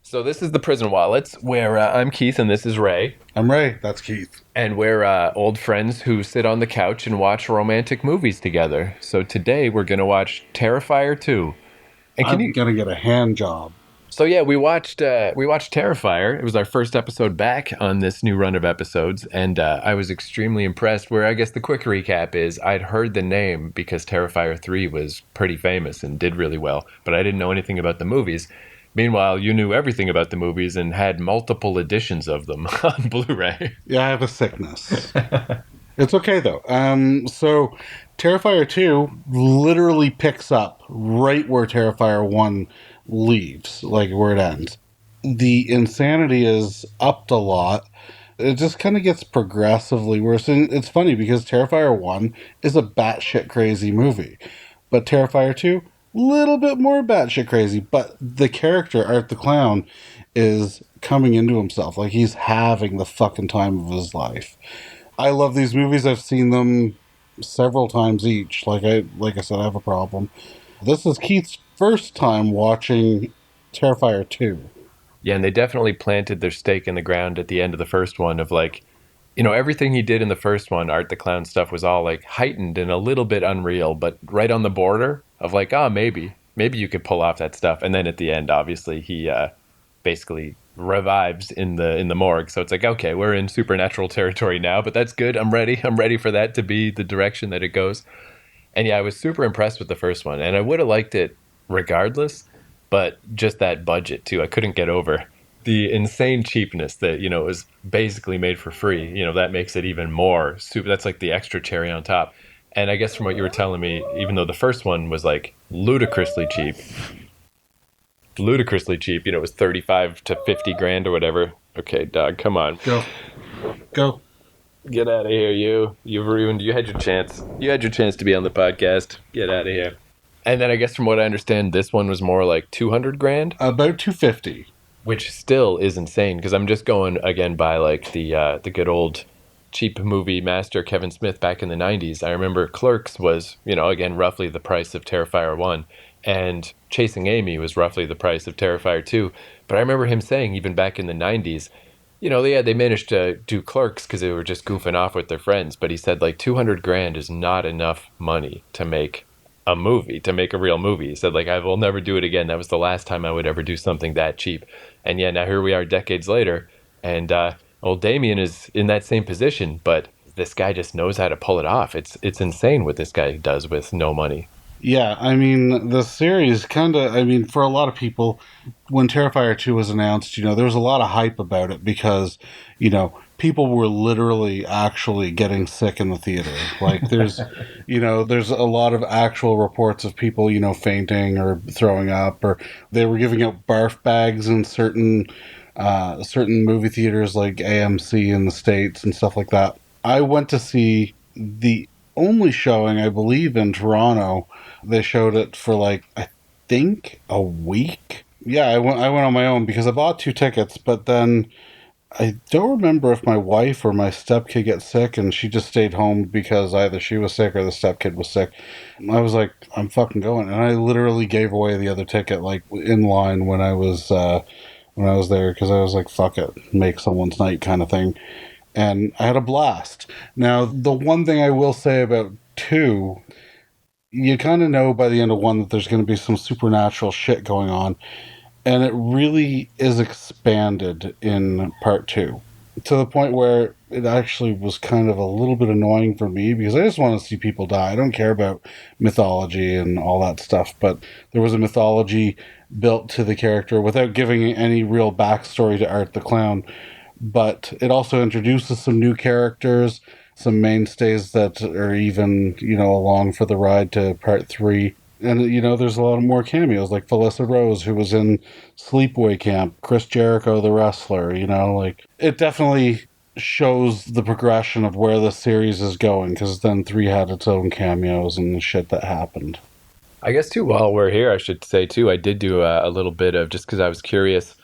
So this is the Prison Wallets, where I'm Keith and this is Ray, I'm Ray. That's Keith. and we're old friends who sit on the couch and watch romantic movies together. So today we're gonna watch Terrifier 2. And can I'm you? gonna get a hand job. So yeah, we watched Terrifier. It was our first episode back on this new run of episodes, and I was extremely impressed. Where I guess the quick recap is I'd heard the name because Terrifier 3 was pretty famous and did really well, but I didn't know anything about the movies. Meanwhile, you knew everything about the movies and had multiple editions of them on Blu-ray. Yeah, I have a sickness. It's okay though. So Terrifier 2 literally picks up right where Terrifier 1 leaves, like where it ends. The insanity is upped a lot. It just kind of gets progressively worse. And it's funny because Terrifier 1 is a batshit crazy movie. But Terrifier 2, little bit more batshit crazy. But the character, Art the Clown, is coming into himself. Like he's having the fucking time of his life. I love these movies. I've seen them several times each. Like I said, I have a problem. This is Keith's first time watching Terrifier 2. Yeah, and they definitely planted their stake in the ground at the end of the first one of like, everything he did in the first one, Art the Clown stuff was all like heightened and a little bit unreal, but right on the border of like, maybe you could pull off that stuff. And then at the end, obviously, he basically revives in the morgue. So it's like, okay, we're in supernatural territory now, but that's good. I'm ready. I'm ready for that to be the direction that it goes. And yeah, I was super impressed with the first one, and I would have liked it regardless, but just that budget too, I couldn't get over the insane cheapness that it was basically made for free. That makes it even more super. That's like the extra cherry on top. And I guess from what you were telling me, even though the first one was like ludicrously cheap, it was 35 to 50 grand or whatever. Okay, dog, come on. Go. Get out of here, you had your chance. You had your chance to be on the podcast. Get out of here. And then I guess from what I understand, this one was more like 200 grand, About 250. which still is insane because I'm just going again by like the good old cheap movie master Kevin Smith back in the 90s. I remember Clerks was, again, roughly the price of Terrifier 1, and Chasing Amy was roughly the price of Terrifier 2. But I remember him saying even back in the 90s, they managed to do Clerks because they were just goofing off with their friends. But he said like 200 grand is not enough money to make a movie, to make a real movie. He said like, I will never do it again. That was the last time I would ever do something that cheap. And yeah, now here we are decades later, and old Damien is in that same position, but this guy just knows how to pull it off. It's insane what this guy does with no money. Yeah, I mean, the series for a lot of people, when Terrifier 2 was announced, there was a lot of hype about it because, people were literally actually getting sick in the theater. Like, there's a lot of actual reports of people, fainting or throwing up, or they were giving out barf bags in certain movie theaters like AMC in the States and stuff like that. I went to see the only showing, I believe, in Toronto. They showed it for like, I think, a week. Yeah, I went on my own because I bought 2 tickets, but then I don't remember if my wife or my stepkid got sick and she just stayed home because either she was sick or the stepkid was sick. I was like, I'm fucking going. And I literally gave away the other ticket like in line when I was there because I was like, fuck it, make someone's night kind of thing. And I had a blast. Now, the one thing I will say about 2, you kind of know by the end of 1 that there's going to be some supernatural shit going on. And it really is expanded in part 2. To the point where it actually was kind of a little bit annoying for me because I just want to see people die. I don't care about mythology and all that stuff. But there was a mythology built to the character without giving any real backstory to Art the Clown. But it also introduces some new characters, some mainstays that are even, along for the ride to part 3. And, there's a lot more cameos, like Felissa Rose, who was in Sleepaway Camp, Chris Jericho, the wrestler, it definitely shows the progression of where the series is going, because then 3 had its own cameos and the shit that happened. I guess too, while we're here, I should say too, I did do a little bit of, just because I was curious,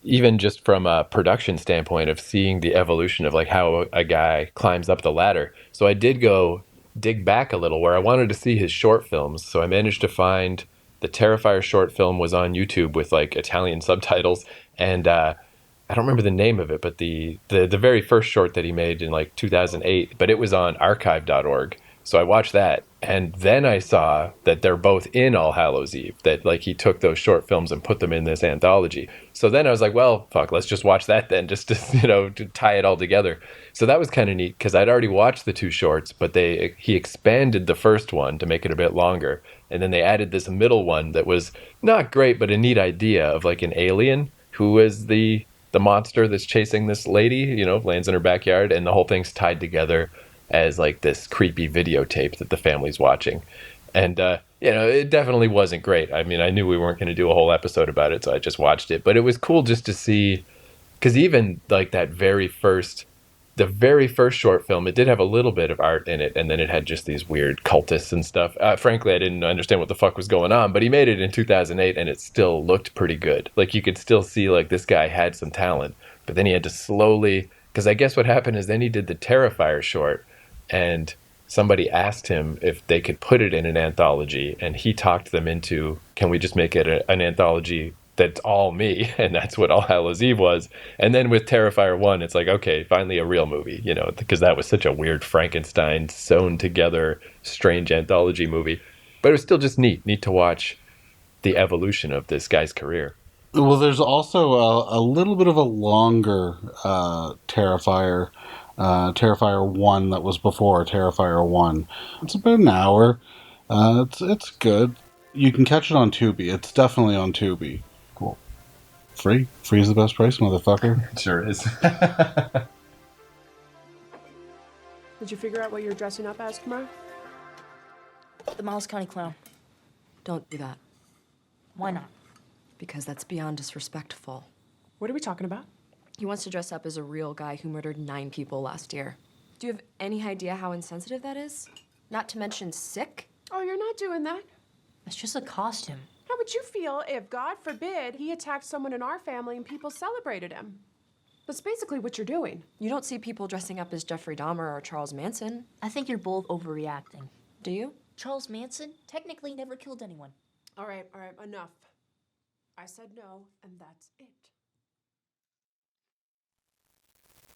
even just from a production standpoint of seeing the evolution of like how a guy climbs up the ladder. So I did go dig back a little where I wanted to see his short films. So I managed to find the Terrifier short film was on YouTube with like Italian subtitles, and I don't remember the name of it, but the very first short that he made in like 2008, but it was on archive.org. So I watched that, and then I saw that they're both in All Hallows Eve. That like he took those short films and put them in this anthology. So then I was like, well, fuck, let's just watch that then, just to to tie it all together. So that was kind of neat because I'd already watched the two shorts, but he expanded the first one to make it a bit longer, and then they added this middle one that was not great, but a neat idea of like an alien who is the monster that's chasing this lady, lands in her backyard, and the whole thing's tied together as like this creepy videotape that the family's watching. And it definitely wasn't great. I mean, I knew we weren't going to do a whole episode about it, so I just watched it. But it was cool just to see, because even like the very first short film, it did have a little bit of art in it, and then it had just these weird cultists and stuff. Frankly, I didn't understand what the fuck was going on, but he made it in 2008, and it still looked pretty good. Like, you could still see, like, this guy had some talent, but then he had to slowly... Because I guess what happened is then he did the Terrifier short, and somebody asked him if they could put it in an anthology, and he talked them into, can we just make it an anthology that's all me? And that's what All Hallows Eve was. And then with Terrifier 1, it's like, okay, finally a real movie, because that was such a weird Frankenstein sewn together strange anthology movie. But it was still just neat to watch the evolution of this guy's career. Well, there's also a little bit of a longer Terrifier, Terrifier 1 that was before Terrifier 1. It's about an hour. It's good. You can catch it on Tubi. It's definitely on Tubi. Cool. Free? Free's the best price, motherfucker. It sure is. Did you figure out what you're dressing up as tomorrow? The Miles County Clown. Don't do that, Why not? because that's beyond disrespectful. What are we talking about? He wants to dress up as a real guy who murdered 9 people last year. Do you have any idea how insensitive that is? Not to mention sick? Oh, you're not doing that. It's just a costume. How would you feel if, God forbid, he attacked someone in our family and people celebrated him? That's basically what you're doing. You don't see people dressing up as Jeffrey Dahmer or Charles Manson, I think you're both overreacting. do you? Charles Manson technically never killed anyone. All right, enough. I said no, and that's it.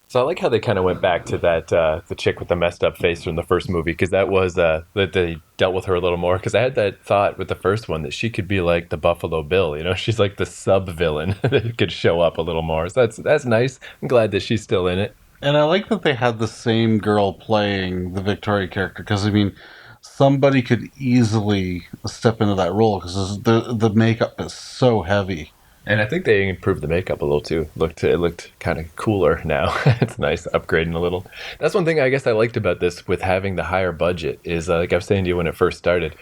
So I like how they kind of went back to that the chick with the messed up face from the first movie, because that was that they dealt with her a little more. Because I had that thought with the first one that she could be like the Buffalo Bill, she's like the sub villain that could show up a little more. So that's nice. I'm glad that she's still in it. And I like that they had the same girl playing the Victoria character, because, I mean, somebody could easily step into that role, because the makeup is so heavy. And I think they improved the makeup a little too. It looked kind of cooler now. It's nice, upgrading a little. That's one thing I guess I liked about this with having the higher budget is, like I was saying to you when it first started,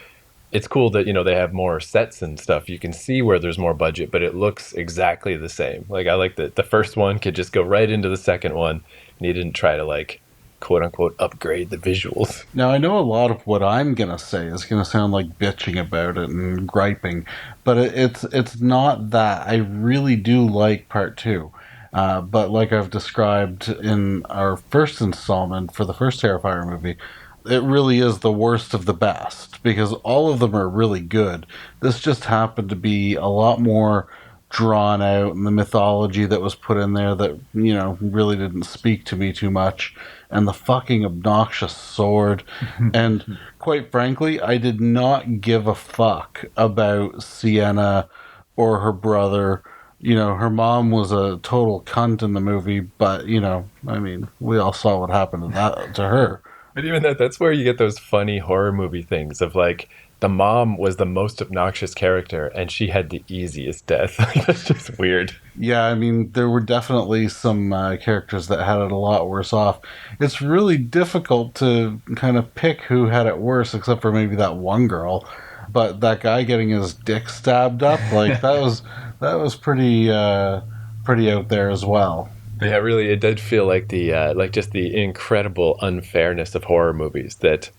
it's cool that, they have more sets and stuff. You can see where there's more budget, but it looks exactly the same. Like, I like that the first one could just go right into the second one, and you didn't try to, like, quote unquote upgrade the visuals. Now, I know a lot of what I'm going to say is going to sound like bitching about it and griping, but it's not that. I really do like part two. But like I've described in our first installment for the first Terrifier movie, it really is the worst of the best, because all of them are really good. This just happened to be a lot more drawn out, and the mythology that was put in there that, really didn't speak to me too much, and the fucking obnoxious sword. And quite frankly, I did not give a fuck about Sienna or her brother. Her mom was a total cunt in the movie, but, I mean, we all saw what happened to her. But even that's where you get those funny horror movie things of like, the mom was the most obnoxious character and she had the easiest death. That's just weird. Yeah, I mean, there were definitely some characters that had it a lot worse off. It's really difficult to kind of pick who had it worse, except for maybe that one girl. But that guy getting his dick stabbed up, like, that was pretty out there as well. Yeah, really, it did feel like just the incredible unfairness of horror movies that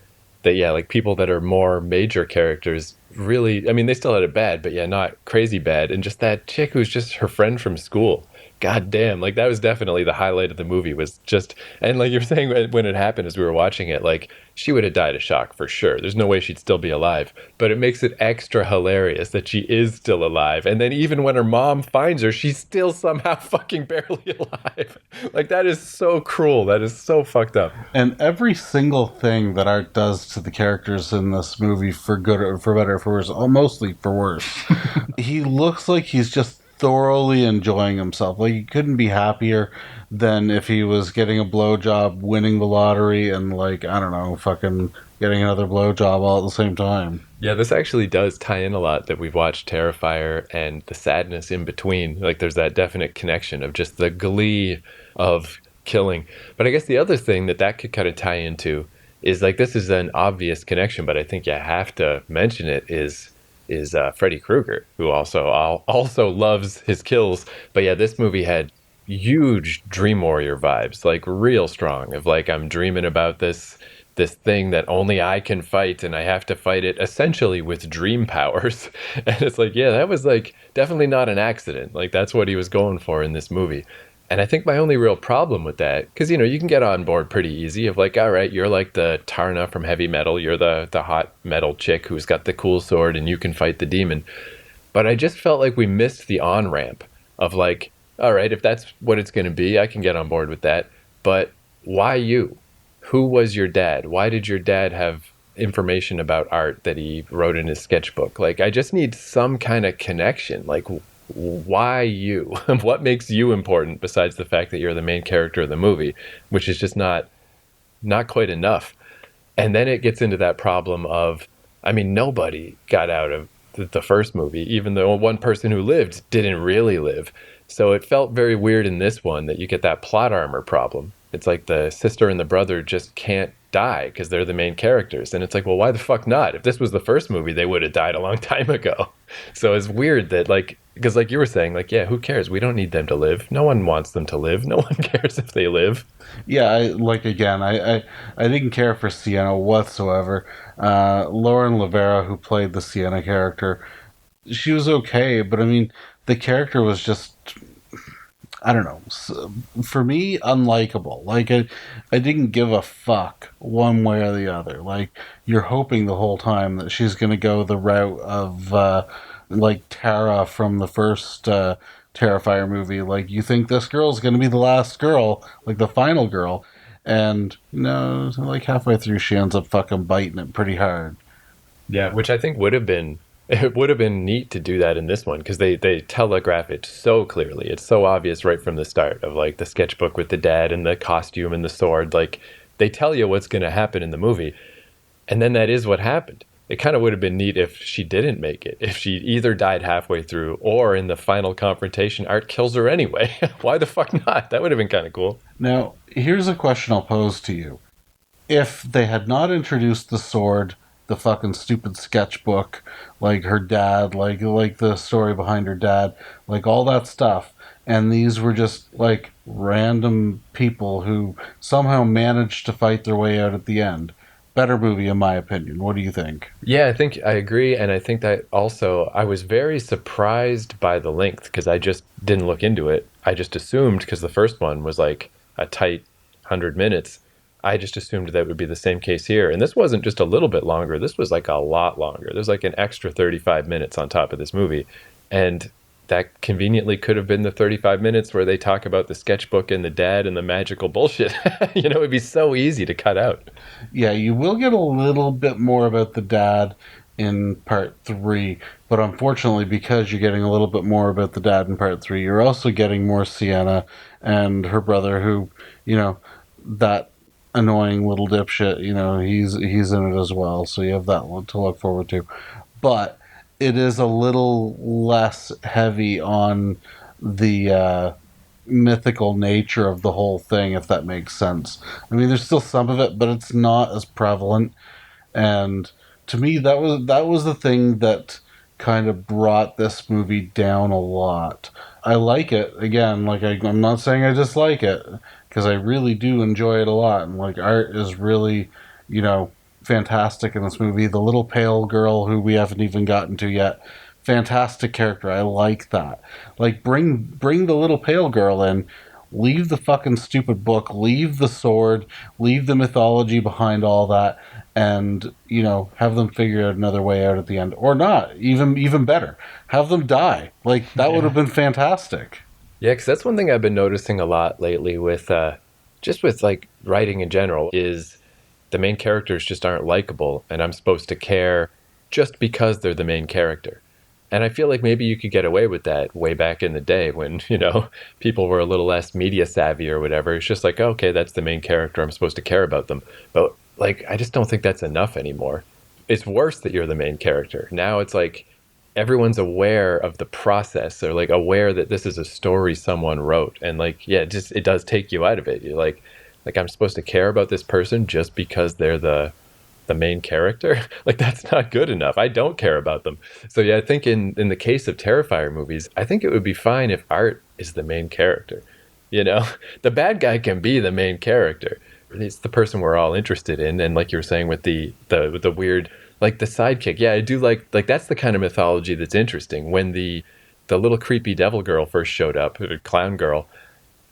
yeah, like people that are more major characters really, I mean, they still had it bad, but yeah, not crazy bad. And just that chick who's just her friend from school. God damn, like that was definitely the highlight of the movie was just, and like you're saying when it happened as we were watching it, like she would have died of shock for sure. There's no way she'd still be alive, but it makes it extra hilarious that she is still alive. And then even when her mom finds her, she's still somehow fucking barely alive. Like that is so cruel. That is so fucked up. And every single thing that Art does to the characters in this movie, for good or for better or for worse, mostly for worse, he looks like he's just thoroughly enjoying himself. Like he couldn't be happier than if he was getting a blowjob, winning the lottery, and like, I don't know, fucking getting another blowjob all at the same time. Yeah, this actually does tie in a lot that we've watched Terrifier and the sadness in between. Like there's that definite connection of just the glee of killing. But I guess the other thing that could kind of tie into is like this is an obvious connection, but I think you have to mention it is Freddy Krueger, who also loves his kills. But yeah, this movie had huge Dream Warrior vibes, like real strong. Of like I'm dreaming about this thing that only I can fight, and I have to fight it essentially with dream powers. And it's like, yeah, that was like definitely not an accident. Like that's what he was going for in this movie. And I think my only real problem with that, because you can get on board pretty easy of like, all right, you're like the Tarna from Heavy Metal, you're the hot metal chick who's got the cool sword and you can fight the demon. But I just felt like we missed the on ramp of like, all right, if that's what it's going to be, I can get on board with that. But why you? Who was your dad? Why did your dad have information about art that he wrote in his sketchbook? Like, I just need some kind of connection. Like, why you? What makes you important besides the fact that you're the main character of the movie, which is just not quite enough. And then it gets into that problem of, I mean, nobody got out of the first movie, even though one person who lived didn't really live. So it felt very weird in this one that you get that plot armor problem. It's like the sister and the brother just can't die because they're the main characters. And it's like, well, why the fuck not? If this was the first movie, they would have died a long time ago. So it's weird that like, because like you were saying, like, yeah, who cares? We don't need them to live. No one wants them to live. No one cares if they live. Yeah, I didn't care for Sienna whatsoever. Lauren Lavera, who played the Sienna character, she was okay, but I mean, the character was just, I don't know, for me, unlikable. Like, I didn't give a fuck one way or the other. Like, you're hoping the whole time that she's going to go the route of, like, Tara from the first Terrifier movie. Like, you think this girl's going to be the last girl, like the final girl. And, no, like halfway through, she ends up fucking biting it pretty hard. Yeah, which I think would have been neat to do that in this one because they telegraph it so clearly. It's so obvious right from the start of like the sketchbook with the dad and the costume and the sword. Like they tell you what's going to happen in the movie, and then that is what happened. It kind of would have been neat if she didn't make it, if she either died halfway through or in the final confrontation, Art kills her anyway. Why the fuck not? That would have been kind of cool. Now, here's a question I'll pose to you. If they had not introduced the sword, the fucking stupid sketchbook, like her dad, like the story behind her dad, like all that stuff, and these were just like random people who somehow managed to fight their way out at the end. Better movie, in my opinion. What do you think? Yeah, I think I agree. And I think that also I was very surprised by the length because I just didn't look into it. I just assumed because the first one was like a tight 100 minutes. I just assumed that would be the same case here. And this wasn't just a little bit longer. This was like a lot longer. There's like an extra 35 minutes on top of this movie. And that conveniently could have been the 35 minutes where they talk about the sketchbook and the dad and the magical bullshit. It'd be so easy to cut out. Yeah, you will get a little bit more about the dad in part 3, but unfortunately, because you're getting a little bit more about the dad in part 3, you're also getting more Sienna and her brother who, that annoying little dipshit, he's in it as well, so you have that one to look forward to. But it is a little less heavy on the mythical nature of the whole thing, if that makes sense. I mean, there's still some of it, but it's not as prevalent. And to me, that was the thing that kind of brought this movie down a lot. I like it. Again, like I'm not saying I dislike it, because I really do enjoy it a lot. And like Art is really, fantastic in this movie. The little pale girl who we haven't even gotten to yet, fantastic character. I like that. Like bring the little pale girl in. Leave the fucking stupid book, leave the sword, leave the mythology behind all that, and have them figure out another way out at the end, or not. Even better, have them die. Like that would have been fantastic. Yeah, because that's one thing I've been noticing a lot lately with just with like writing in general is the main characters just aren't likable, and I'm supposed to care just because they're the main character. And I feel like maybe you could get away with that way back in the day when, people were a little less media savvy or whatever. It's just like, okay, that's the main character. I'm supposed to care about them. But like, I just don't think that's enough anymore. It's worse that you're the main character. Now it's like everyone's aware of the process or like aware that this is a story someone wrote. And like, yeah, it does take you out of it. You're like I'm supposed to care about this person just because they're the main character. Like that's not good enough. I don't care about them. So yeah, I think in the case of Terrifier movies, I think it would be fine if Art is the main character. The bad guy can be the main character. It's the person we're all interested in, and like you were saying with the weird, like the sidekick. Yeah, I do like that's the kind of mythology that's interesting. When the little creepy devil girl first showed up, or clown girl,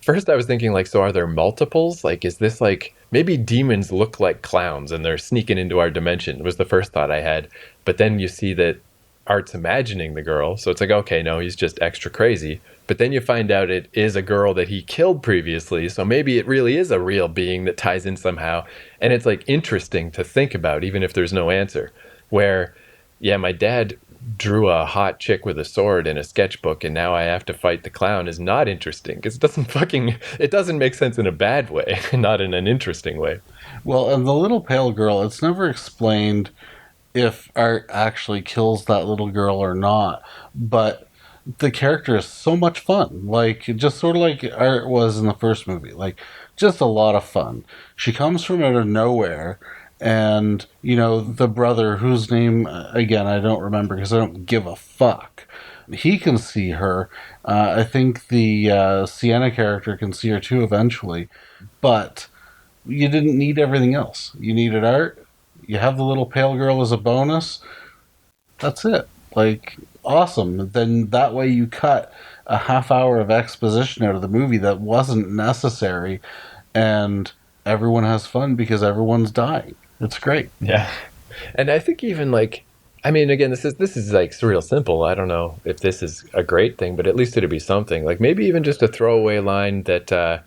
first I was thinking like, so are there multiples? Like, is this like maybe demons look like clowns and they're sneaking into our dimension? Was the first thought I had. But then you see that Art's imagining the girl, so it's like, okay, no, he's just extra crazy. But then you find out it is a girl that he killed previously, so maybe it really is a real being that ties in somehow. And it's like interesting to think about, even if there's no answer. Where, yeah, my dad drew a hot chick with a sword in a sketchbook and now I have to fight the clown is not interesting because it doesn't make sense in a bad way, not in an interesting way. Well, and the little pale girl, it's never explained if Art actually kills that little girl or not, but the character is so much fun. Like, just sort of like Art was in the first movie. Like, just a lot of fun. She comes from out of nowhere, and, the brother, whose name, again, I don't remember because I don't give a fuck, he can see her. I think the Sienna character can see her too eventually, but you didn't need everything else. You needed Art. You have the little pale girl as a bonus. That's it. Like, awesome. Then that way you cut a half hour of exposition out of the movie that wasn't necessary, and everyone has fun because everyone's dying. It's great. Yeah. And I think even like, I mean, again, this is like real simple. I don't know if this is a great thing, but at least it'd be something. Like maybe even just a throwaway line that,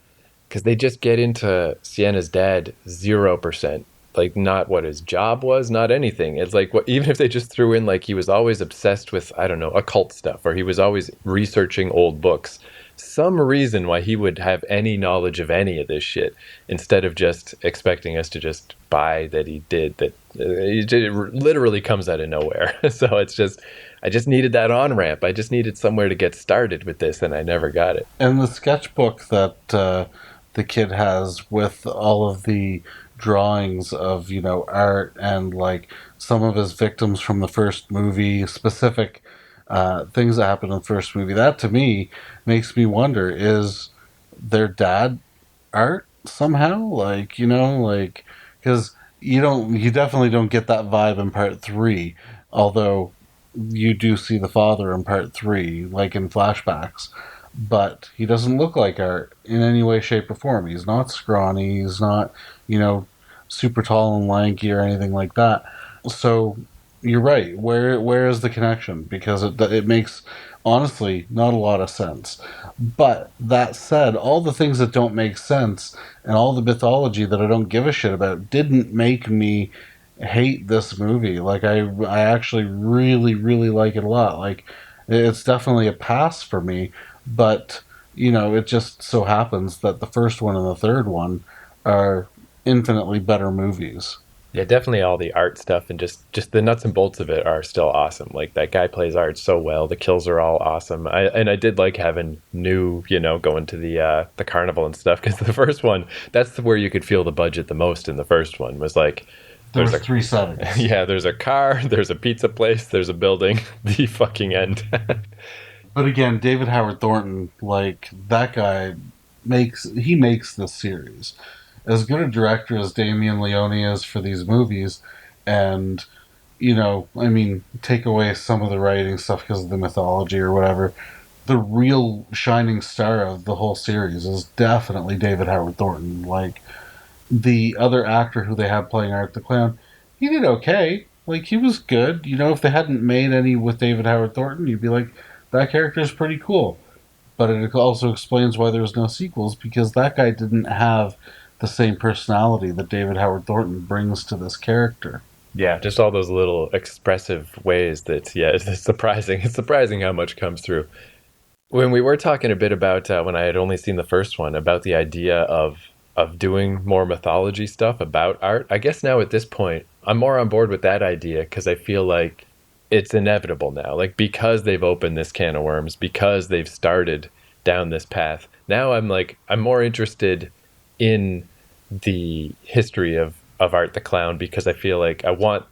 because they just get into Sienna's dad 0%. Like not what his job was, not anything. It's like even if they just threw in like he was always obsessed with, I don't know, occult stuff, or he was always researching old books. Some reason why he would have any knowledge of any of this shit instead of just expecting us to just buy that he did that. It literally comes out of nowhere. So it's just, I just needed that on ramp. I just needed somewhere to get started with this, and I never got it. And the sketchbook that the kid has with all of the drawings of Art and like some of his victims from the first movie, specific things that happened in the first movie, that to me makes me wonder, is their dad Art somehow? Like, like, because you definitely don't get that vibe in part 3, although you do see the father in part 3, like in flashbacks, but he doesn't look like Art in any way, shape, or form. He's not scrawny, he's not super tall and lanky or anything like that. So you're right. Where is the connection? Because it makes, honestly, not a lot of sense. But that said, all the things that don't make sense and all the mythology that I don't give a shit about didn't make me hate this movie. Like I actually really, really like it a lot. Like it's definitely a pass for me. But it just so happens that the first one and the third one are infinitely better movies. Yeah, definitely all the art stuff and just the nuts and bolts of it are still awesome. Like that guy plays art so well. The kills are all awesome. I did like having New, going to the carnival and stuff, because the first one, that's where you could feel the budget the most. In the first one was like there's 3 settings. Yeah, there's a car, there's a pizza place, there's a building. The fucking end. But again, David Howard Thornton, like that guy makes this series. as good a director as Damien Leone is for these movies, and I mean, take away some of the writing stuff because of the mythology or whatever. The real shining star of the whole series is definitely David Howard Thornton. Like, the other actor who they had playing Art the Clown, he did okay. Like, he was good. If they hadn't made any with David Howard Thornton, you'd be like, that character is pretty cool. But it also explains why there was no sequels, because that guy didn't have the same personality that David Howard Thornton brings to this character. Yeah, just all those little expressive ways that, yeah, it's surprising. It's surprising how much comes through. When we were talking a bit about when I had only seen the first one, about the idea of doing more mythology stuff about art, I guess now at this point, I'm more on board with that idea because I feel like it's inevitable now. Like, because they've opened this can of worms, because they've started down this path. Now I'm more interested in the history of Art the Clown, because I feel like I want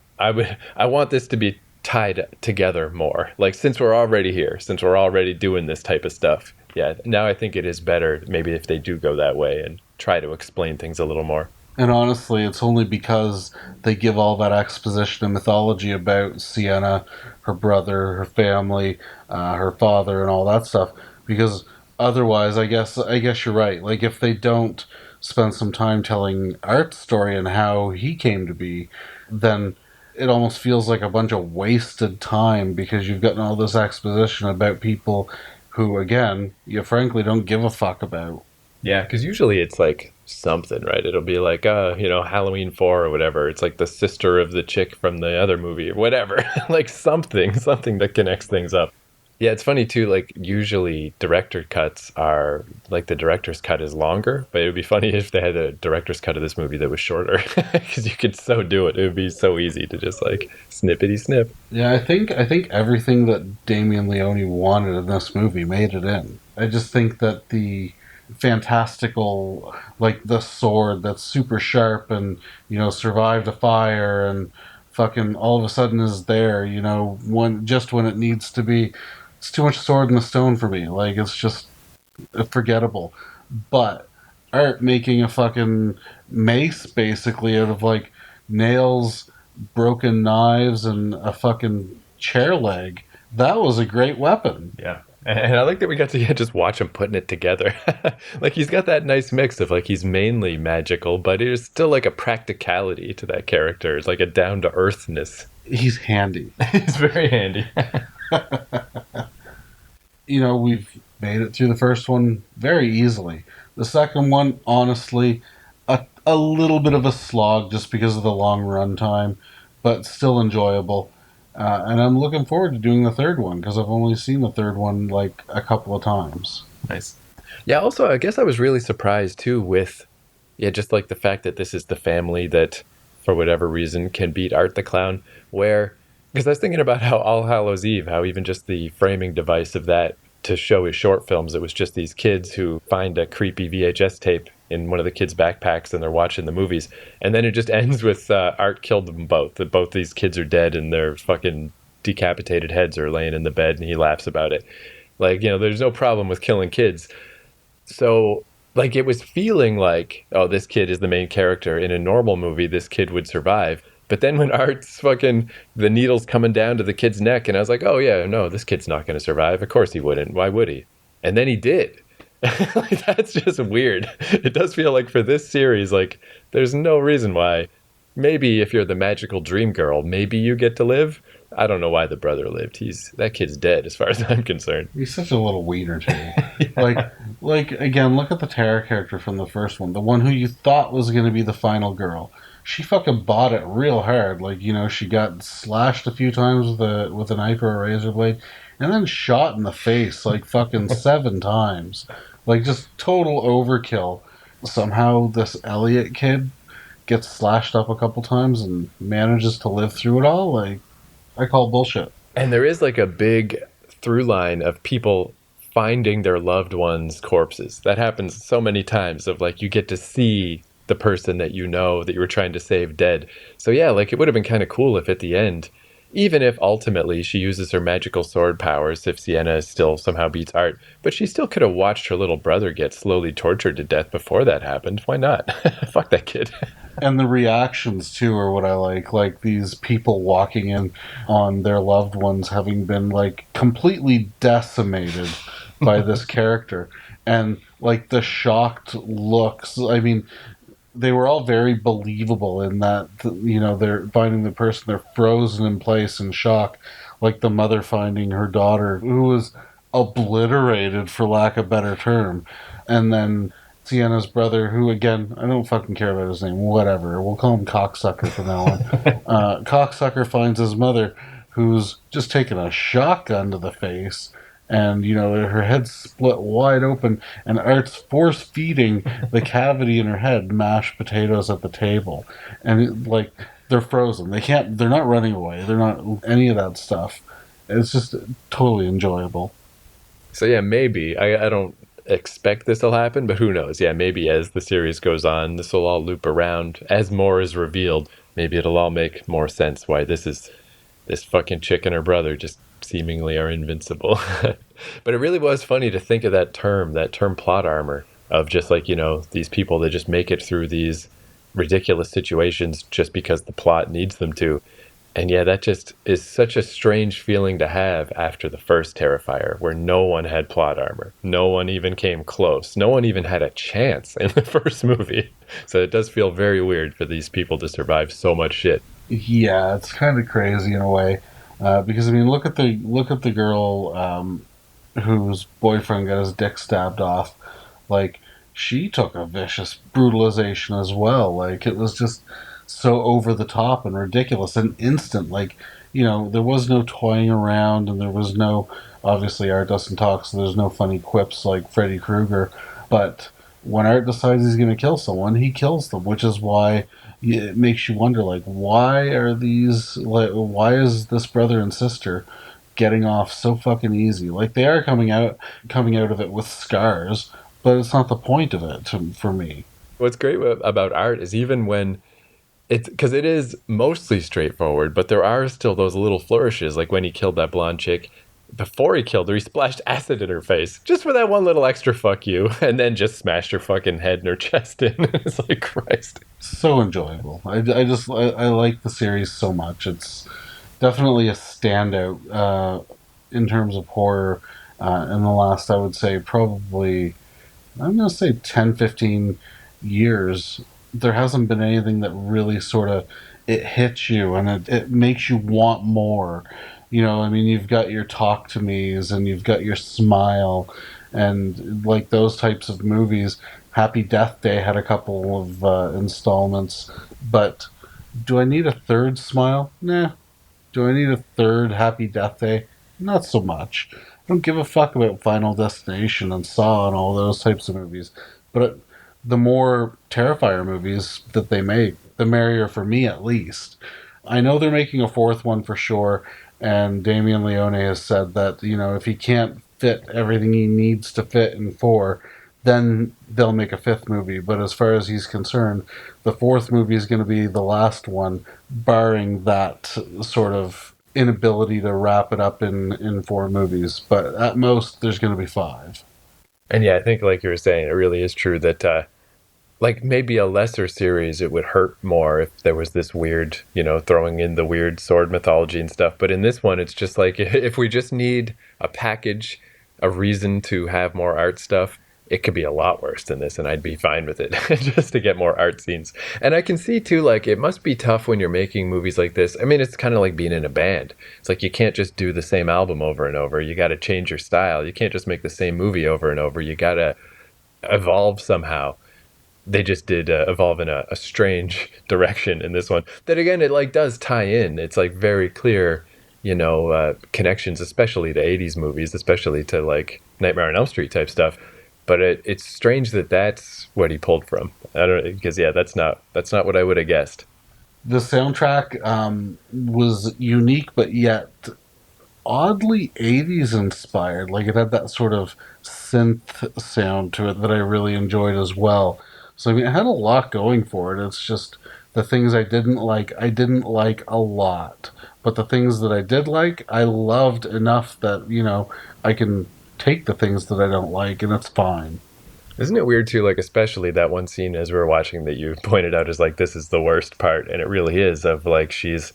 this to be tied together more. Like, since we're already here, since we're already doing this type of stuff, yeah, now I think it is better maybe if they do go that way and try to explain things a little more. And honestly, it's only because they give all that exposition and mythology about Sienna, her brother, her family, her father, and all that stuff. Because otherwise, I guess you're right. Like, if they don't spend some time telling Art's story and how he came to be, then it almost feels like a bunch of wasted time, because you've gotten all this exposition about people who, again, you frankly don't give a fuck about. Yeah, because usually it's like something, right? It'll be like, Halloween 4 or whatever. It's like the sister of the chick from the other movie or whatever. Like something that connects things up. Yeah, it's funny too. Like, usually director cuts are like, the director's cut is longer, but it would be funny if they had a director's cut of this movie that was shorter, because you could so do it. It would be so easy to just like snippety snip. Yeah, I think everything that Damien Leone wanted in this movie made it in. I just think that the fantastical, like the sword that's super sharp and survived a fire and fucking all of a sudden is there, when it needs to be. It's too much sword in the stone for me. Like, it's just forgettable. But Art making a fucking mace basically out of like nails, broken knives, and a fucking chair leg. That was a great weapon. Yeah. And I like that we got to just watch him putting it together. Like, he's got that nice mix of like, he's mainly magical, but there's still like a practicality to that character. It's like a down to earthness. He's handy. It's very handy. We've made it through the first one very easily. The second one, honestly, a little bit of a slog just because of the long run time, but still enjoyable. And I'm looking forward to doing the third one, because I've only seen the third one like a couple of times. Nice. Yeah, also, I guess I was really surprised too with, yeah, just like the fact that this is the family that, for whatever reason, can beat Art the Clown. Because I was thinking about how All Hallows Eve, how even just the framing device of that to show his short films, it was just these kids who find a creepy VHS tape in one of the kids' backpacks and they're watching the movies. And then it just ends with Art killed them both. That both these kids are dead and their fucking decapitated heads are laying in the bed, and he laughs about it. Like, there's no problem with killing kids. So, like, it was feeling like, oh, this kid is the main character. In a normal movie, this kid would survive. But then when Art's fucking, the needle's coming down to the kid's neck, and I was like, oh yeah, no, this kid's not going to survive. Of course he wouldn't. Why would he? And then he did. Like, that's just weird. It does feel like for this series, like, there's no reason why. Maybe if you're the magical dream girl, maybe you get to live. I don't know why the brother lived. That kid's dead as far as I'm concerned. He's such a little wiener too. Yeah. Like again, look at the Tara character from the first one, the one who you thought was going to be the final girl. She fucking bought it real hard. Like, she got slashed a few times with a knife or a razor blade, and then shot in the face like fucking 7 times. Like, just total overkill. Somehow this Elliot kid gets slashed up a couple times and manages to live through it all. Like, I call bullshit. And there is like a big through line of people finding their loved ones' corpses. That happens so many times, of like, you get to see the person that that you were trying to save dead. So yeah, like, it would have been kind of cool if at the end Even if ultimately she uses her magical sword powers if Sienna still somehow beats Art, but she still could have watched her little brother get slowly tortured to death before that happened. Why not? Fuck that kid. And the reactions too are what I like these people walking in on their loved ones having been like completely decimated by this character, and like the shocked looks. I mean, they were all very believable in that, you know, they're finding the person, they're frozen in place in shock, like the mother finding her daughter who was obliterated, for lack of a better term. And then Sienna's brother, who again, I don't fucking care about his name, whatever, we'll call him Cocksucker from now on. Cocksucker finds his mother, who's just taken a shotgun to the face, and you know her head's split wide open, and Art's force feeding the cavity in her head mashed potatoes at the table, and like they're frozen. They're not running away. They're not any of that stuff. It's just totally enjoyable. So yeah, maybe. I don't expect this will happen, but who knows? Yeah, maybe as the series goes on, this will all loop around. As more is revealed, maybe it'll all make more sense why this fucking chick and her brother just seemingly are invincible. But it really was funny to think of that term plot armor, of just like, you know, these people that just make it through these ridiculous situations just because the plot needs them to. And yeah, that just is such a strange feeling to have after the first Terrifier, where no one had plot armor. No one even came close. No one even had a chance in the first movie. So it does feel very weird for these people to survive so much shit. Yeah, it's kind of crazy in a way, because I mean, look at the girl whose boyfriend got his dick stabbed off. Like, she took a vicious brutalization as well. Like, it was just so over the top and ridiculous and instant. Like, you know, there was no toying around, and there was no, obviously Art doesn't talk, so there's no funny quips like Freddy Krueger. But when Art decides he's going to kill someone, he kills them, which is why it makes you wonder, like, why is this brother and sister getting off so fucking easy? Like, they are coming out of it with scars, but it's not the point of it for me. What's great about Art is even when it's because it is mostly straightforward, but there are still those little flourishes, like when he killed that blonde chick. Before he killed her, he splashed acid in her face just for that one little extra fuck you, and then just smashed her fucking head and her chest in. It's like, Christ. So enjoyable. I like the series so much. It's definitely a standout in terms of horror in the last, I would say, probably, I'm going to say 10, 15 years. There hasn't been anything that really sort of, it hits you and it makes you want more. You know, I mean, you've got your Talk to Me's and you've got your Smile, and like those types of movies. Happy Death Day had a couple of installments, but do I need a third Smile? Nah. Do I need a third Happy Death Day? Not so much. I don't give a fuck about Final Destination and Saw and all those types of movies. But the more Terrifier movies that they make, the merrier for me, at least. I know they're making a fourth one for sure, and Damien Leone has said that, you know, if he can't fit everything he needs to fit in four, then they'll make a fifth movie. But as far as he's concerned, the fourth movie is going to be the last one, barring that sort of inability to wrap it up in four movies. But at most, there's going to be five. And yeah, I think like you were saying, it really is true that like maybe a lesser series, it would hurt more if there was this weird, you know, throwing in the weird sword mythology and stuff. But in this one, it's just like, if we just need a package, a reason to have more art stuff, it could be a lot worse than this, and I'd be fine with it just to get more art scenes. And I can see too, like, it must be tough when you're making movies like this. I mean, it's kind of like being in a band. It's like you can't just do the same album over and over. You got to change your style. You can't just make the same movie over and over. You got to evolve somehow. They just did evolve in a strange direction in this one. That again, it like does tie in. It's like very clear, you know, connections, especially to 80s movies, especially to like Nightmare on Elm Street type stuff. But it's strange that that's what he pulled from. I don't, because yeah, that's not what I would have guessed. The soundtrack was unique, but yet oddly 80s inspired. Like, it had that sort of synth sound to it that I really enjoyed as well. So I mean, it had a lot going for it. It's just The things I didn't like a lot. But the things that I did like, I loved enough that, I can take the things that I don't like and it's fine. Isn't it weird too, like especially that one scene as we were watching that you pointed out is like this is the worst part, and it really is, of like she's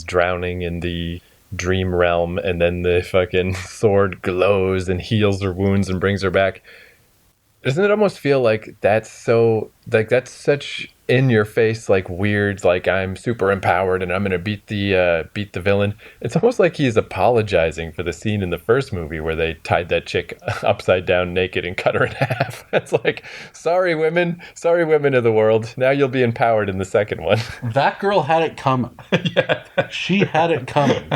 drowning in the dream realm and then the fucking sword glows and heals her wounds and brings her back. Doesn't it almost feel like that's such in your face, like weird, like I'm super empowered and I'm gonna beat the villain. It's almost like he's apologizing for the scene in the first movie where they tied that chick upside down naked and cut her in half. It's like, sorry women of the world, now you'll be empowered in the second one. That girl had it coming. Yeah. She had it coming.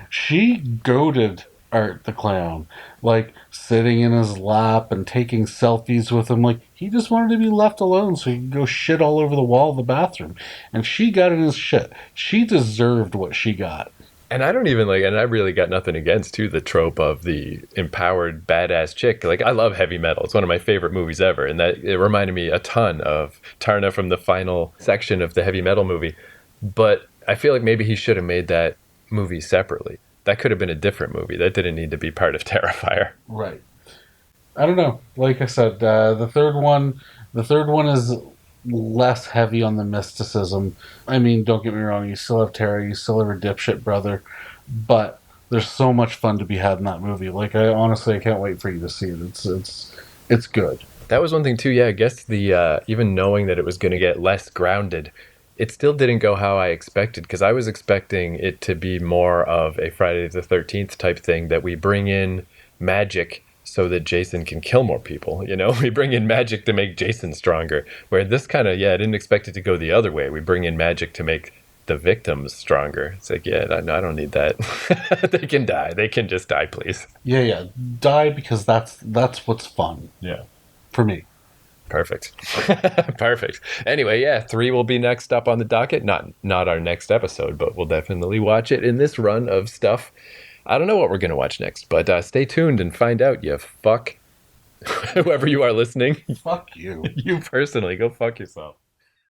She goaded Art the Clown, like sitting in his lap and taking selfies with him. Like he just wanted to be left alone so he could go shit all over the wall of the bathroom. And she got in his shit. She deserved what she got. And I don't even and I really got nothing against too the trope of the empowered badass chick. Like I love heavy metal. It's one of my favorite movies ever. And that it reminded me a ton of Tarna from the final section of the heavy metal movie. But I feel like maybe he should have made that movie separately. That could have been a different movie. That didn't need to be part of Terrifier. Right. I don't know. Like I said, the third one is less heavy on the mysticism. I mean, don't get me wrong. You still have Terry. You still have her dipshit brother. But there's so much fun to be had in that movie. Like I can't wait for you to see it. It's good. That was one thing too. Yeah, I guess the even knowing that it was going to get less grounded, it still didn't go how I expected, because I was expecting it to be more of a Friday the 13th type thing, that we bring in magic so that Jason can kill more people. We bring in magic to make Jason stronger. Where this kind of, I didn't expect it to go the other way. We bring in magic to make the victims stronger. It's like, I don't need that. They can die. They can just die, please. Yeah. Die, because that's what's fun. Yeah. For me. Perfect. Perfect. Anyway, 3 will be next up on the docket. Not our next episode, but we'll definitely watch it in this run of stuff. I don't know what we're going to watch next, but stay tuned and find out, you fuck. Whoever you are listening. Fuck you. You personally, go fuck yourself.